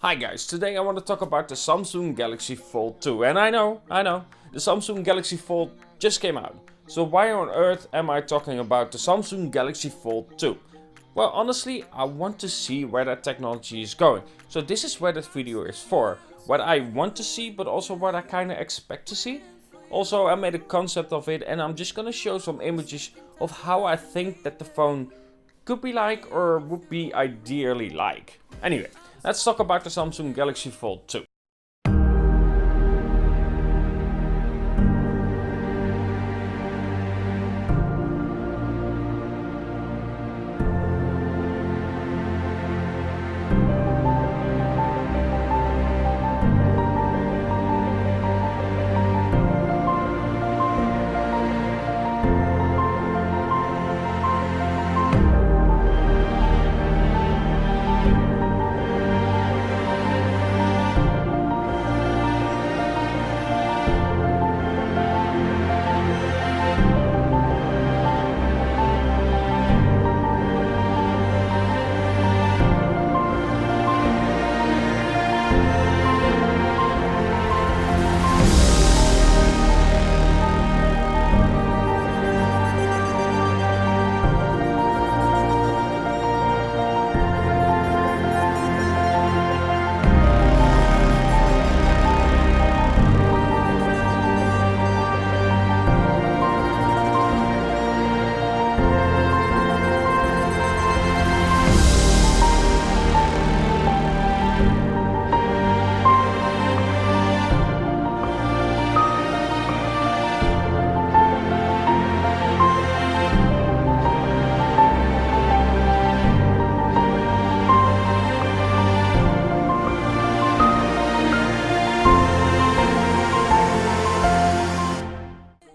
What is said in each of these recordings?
Hi guys, today I want to talk about the Samsung Galaxy Fold 2. And I know, the Samsung Galaxy Fold just came out. So why on earth am I talking about the Samsung Galaxy Fold 2? Well, honestly, I want to see where that technology is going. So this is where this video is for. What I want to see, but also what I kind of expect to see. Also, I made a concept of it and I'm just gonna show some images of how I think that the phone could be like or would be ideally like. Anyway, let's talk about the Samsung Galaxy Fold 2.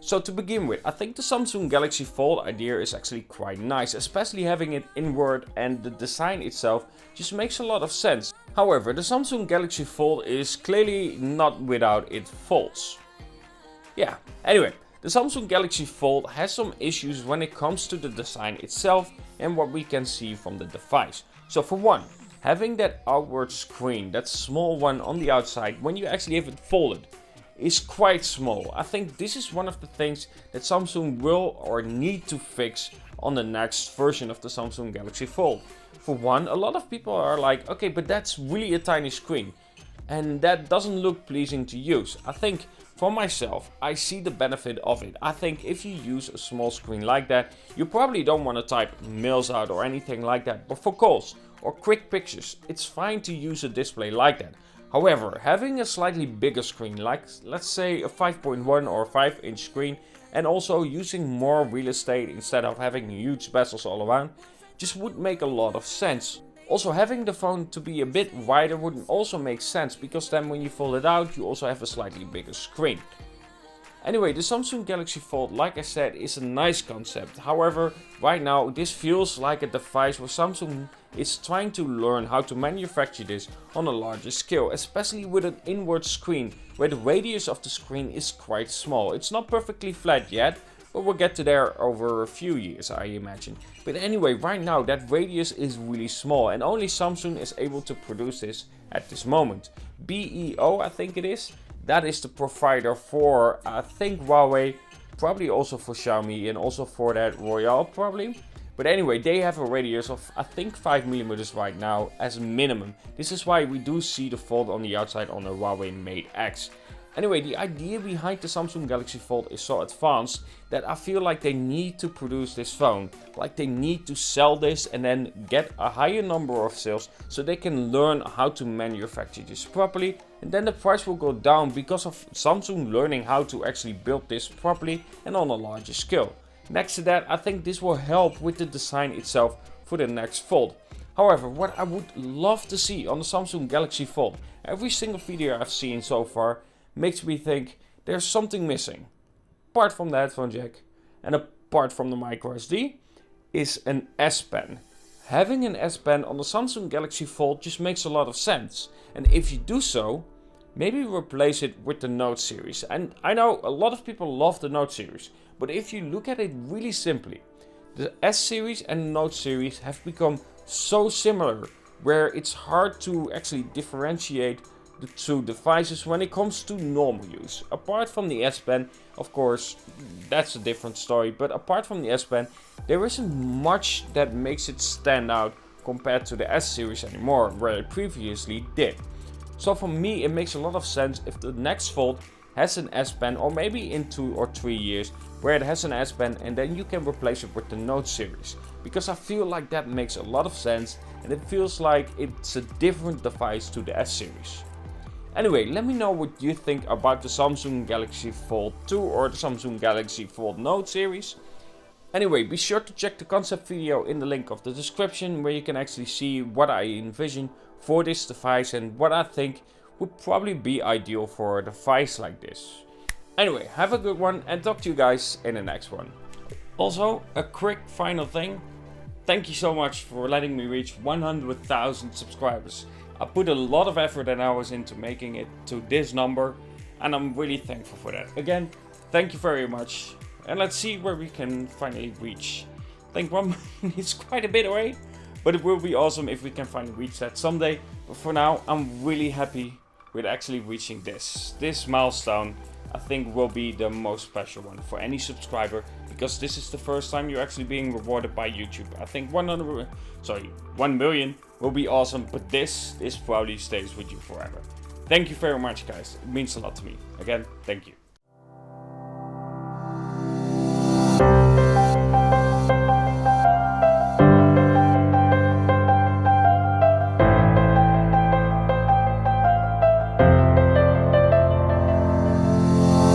So to begin with, I think the Samsung Galaxy Fold idea is actually quite nice, especially having it inward, and the design itself just makes a lot of sense. However, the Samsung Galaxy Fold is clearly not without its faults. Yeah, anyway, the Samsung Galaxy Fold has some issues when it comes to the design itself and what we can see from the device. So for one, having that outward screen, that small one on the outside when you actually have it folded, is quite small. I think this is one of the things that Samsung will or need to fix on the next version of the Samsung Galaxy Fold. For one, a lot of people are like, okay, but that's really a tiny screen and that doesn't look pleasing to use. I think for myself, I see the benefit of it. I think if you use a small screen like that, you probably don't want to type mails out or anything like that, but for calls or quick pictures, it's fine to use a display like that. However, having a slightly bigger screen, like let's say a 5.1 or 5-inch screen, and also using more real estate instead of having huge bezels all around, just would make a lot of sense. Also, having the phone to be a bit wider would also make sense, because then when you fold it out, you also have a slightly bigger screen. Anyway, the Samsung Galaxy Fold, like I said, is a nice concept. However, right now this feels like a device where Samsung is trying to learn how to manufacture this on a larger scale, especially with an inward screen where the radius of the screen is quite small. It's not perfectly flat yet, but we'll get to there over a few years, I imagine. But anyway, right now that radius is really small and only Samsung is able to produce this at this moment. BEO, I think it is. That is the provider for, I think, Huawei, probably also for Xiaomi and also for that Royale probably. But anyway, they have a radius of, I think, 5mm right now as a minimum. This is why we do see the fold on the outside on the Huawei Mate X. Anyway, the idea behind the Samsung Galaxy Fold is so advanced that I feel like they need to produce this phone. Like they need to sell this and then get a higher number of sales so they can learn how to manufacture this properly. And then the price will go down because of Samsung learning how to actually build this properly and on a larger scale. Next to that, I think this will help with the design itself for the next Fold. However, what I would love to see on the Samsung Galaxy Fold, every single video I've seen so far makes me think there's something missing. Apart from the headphone jack and apart from the micro SD, is an S Pen. Having an S Pen on the Samsung Galaxy Fold just makes a lot of sense. And if you do so, maybe replace it with the Note series. And I know a lot of people love the Note series, but if you look at it really simply, the S series and Note series have become so similar where it's hard to actually differentiate the two devices when it comes to normal use. Apart from the S Pen, of course, that's a different story, but apart from the S Pen, there isn't much that makes it stand out compared to the S series anymore, where it previously did. So for me, it makes a lot of sense if the next Fold has an S Pen, or maybe in 2 or 3 years, where it has an S Pen and then you can replace it with the Note series. Because I feel like that makes a lot of sense and it feels like it's a different device to the S series. Anyway, let me know what you think about the Samsung Galaxy Fold 2 or the Samsung Galaxy Fold Note series. Anyway, be sure to check the concept video in the link of the description, where you can actually see what I envision for this device and what I think would probably be ideal for a device like this. Anyway, have a good one and talk to you guys in the next one. Also, a quick final thing. Thank you so much for letting me reach 100,000 subscribers. I put a lot of effort and hours into making it to this number, and I'm really thankful for that. Again, thank you very much, and let's see where we can finally reach. I think 1 million is quite a bit away, but it will be awesome if we can finally reach that someday. But for now, I'm really happy with actually reaching this. This milestone, I think, will be the most special one for any subscriber, because this is the first time you're actually being rewarded by YouTube. I think 1 million will be awesome, but this probably stays with you forever. Thank you very much, guys. It means a lot to me. Again, thank you.